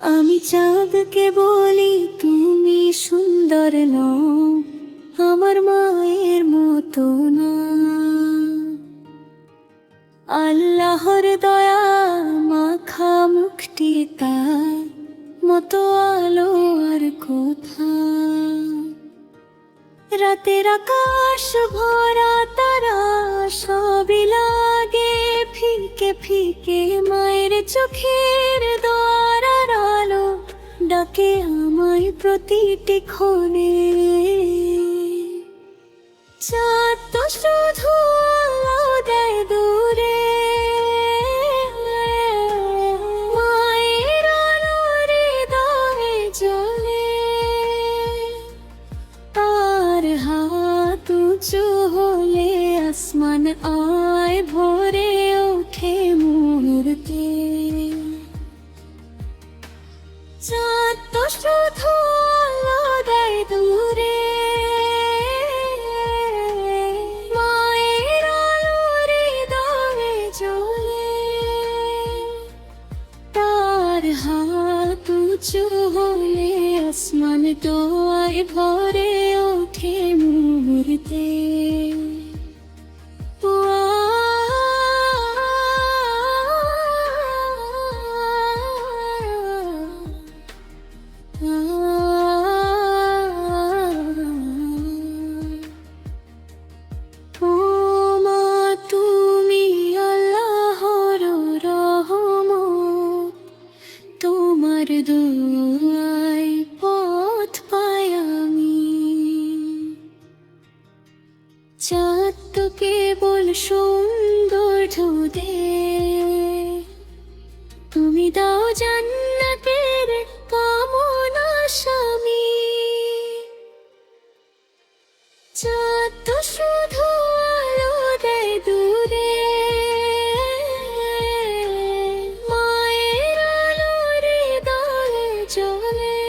আমি চাঁদকে বলি তুমি সুন্দর নও, আমার মায়ের মতো না। আল্লাহর দয়া মাখা মুখটি তার মতো আলো আর কোথা। রাতের আকাশ ভরা তারা সবই লাগে ফিকে ফিকে, মায়ের চোখের দোয়ারার আলো ডাকে আমায় প্রতিটি ক্ষণে। চাঁদ তো শুধু আলো দেয় দূরে, মায়ের আলো হৃদয়ে জ্বলে। তার হাত উঁচু হলে আসমান আয় ভরে ওঠে মুহূর্তে। চাঁদ তো শুধু আলো দেয় দূরে, মায়ের আলো হৃদয়ে জ্বলে। তার হাত উঁচু হলে আসমান দোয়ায় ভরে ওঠে মুহূর্তে। ও মা, তুমি আল্লাহর রহমত, তোমার দোয়ায় পথ পাই আমি। চাঁদ তো কেবল সৌন্দর্য দেয়, তুমি দাও জান্নাতের কামনা স্বামী। চাঁদ তো শুধু আলো দেয় দূরে, মায়ের আলো হৃদয়ে জ্বলে।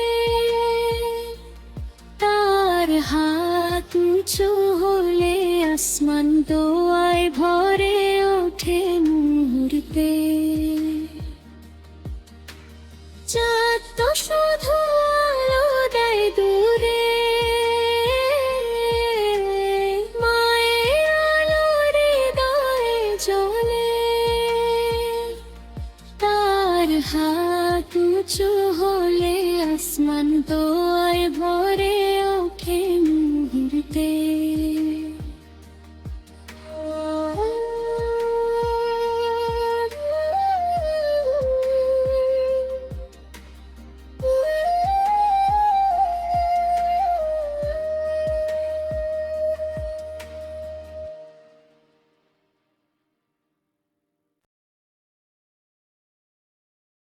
তার হাত উঁচু হলে আসমান দোয়ায় ভরে ওঠে মুহূর্তে। চাঁদ তো শুধু আলো দেয় দূরে, মায়ের আলো হৃদয়ে জ্বলে। তার হাত উঁচু হলে আসমান দোয়ায় ভরে ওঠে মুহূর্তে।